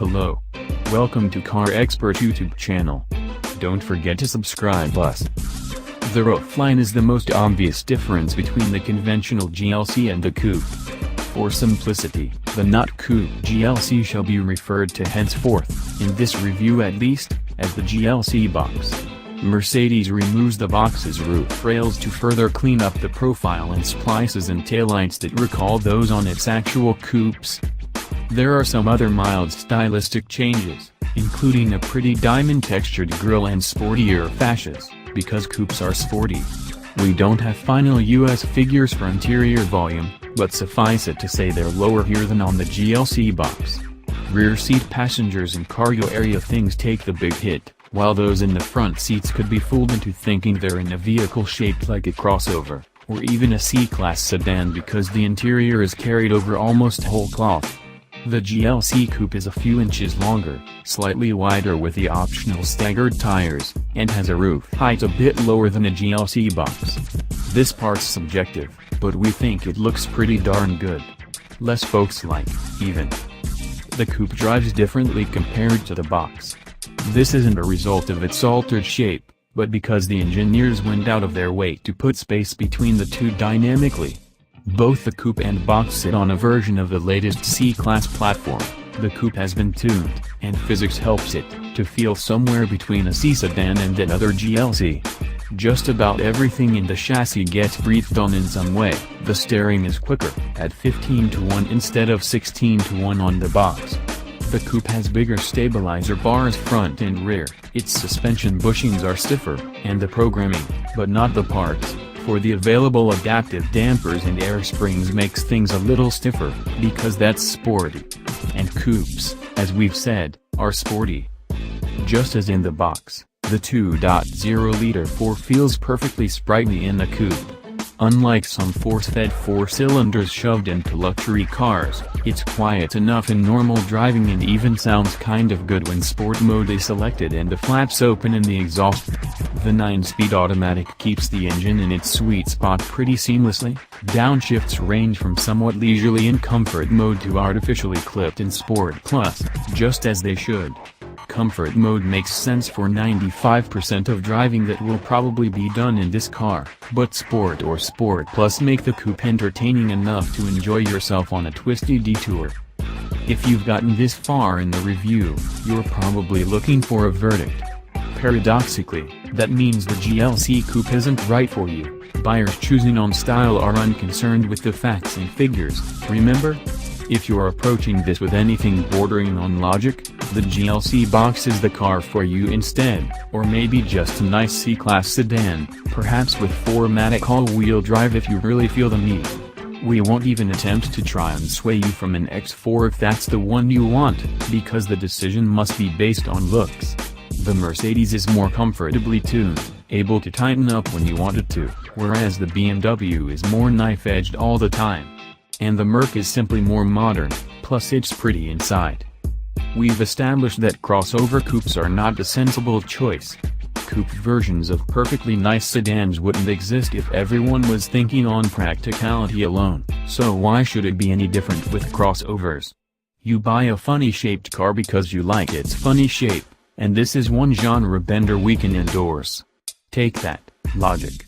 Hello. Welcome to Car Expert YouTube channel. Don't forget to subscribe us. The roofline is the most obvious difference between the conventional GLC and the Coupe. For simplicity, the not Coupe GLC shall be referred to henceforth, in this review at least, as the GLC box. Mercedes removes the box's roof rails to further clean up the profile and splices and taillights that recall those on its actual coupes. There are some other mild stylistic changes, including a pretty diamond-textured grille and sportier fascias, because coupes are sporty. We don't have final US figures for interior volume, but suffice it to say they're lower here than on the GLC box. Rear seat passengers and cargo area things take the big hit, while those in the front seats could be fooled into thinking they're in a vehicle shaped like a crossover, or even a C-Class sedan because the interior is carried over almost whole cloth. The GLC Coupe is a few inches longer, slightly wider with the optional staggered tires, and has a roof height a bit lower than a GLC box. This part's subjective, but we think it looks pretty darn good. Less folks-like, even. The Coupe drives differently compared to the box. This isn't a result of its altered shape, but because the engineers went out of their way to put space between the two dynamically. Both the Coupe and box sit on a version of the latest C-Class platform. The Coupe has been tuned, and physics helps it, to feel somewhere between a C sedan and another GLC. Just about everything in the chassis gets breathed on in some way. The steering is quicker, at 15:1 instead of 16:1 on the box. The Coupe has bigger stabilizer bars front and rear, its suspension bushings are stiffer, and the programming, but not the parts, for the available adaptive dampers and air springs makes things a little stiffer, because that's sporty. And coupes, as we've said, are sporty. Just as in the box, the 2.0-liter 4 feels perfectly sprightly in the Coupe. Unlike some force-fed four-cylinders shoved into luxury cars, it's quiet enough in normal driving and even sounds kind of good when sport mode is selected and the flaps open in the exhaust. The 9-speed automatic keeps the engine in its sweet spot pretty seamlessly. Downshifts range from somewhat leisurely in comfort mode to artificially clipped in Sport Plus, just as they should. Comfort mode makes sense for 95% of driving that will probably be done in this car, but Sport or Sport Plus make the Coupe entertaining enough to enjoy yourself on a twisty detour. If you've gotten this far in the review, you're probably looking for a verdict. Paradoxically, that means the GLC Coupe isn't right for you. Buyers choosing on style are unconcerned with the facts and figures, remember? If you're approaching this with anything bordering on logic, the GLC box is the car for you instead, or maybe just a nice C-Class sedan, perhaps with 4Matic all-wheel drive if you really feel the need. We won't even attempt to try and sway you from an X4 if that's the one you want, because the decision must be based on looks. The Mercedes is more comfortably tuned, able to tighten up when you want it to, whereas the BMW is more knife-edged all the time. And the Merc is simply more modern, plus it's pretty inside. We've established that crossover coupes are not a sensible choice. Coupe versions of perfectly nice sedans wouldn't exist if everyone was thinking on practicality alone, so why should it be any different with crossovers? You buy a funny-shaped car because you like its funny shape, and this is one genre bender we can endorse. Take that, logic.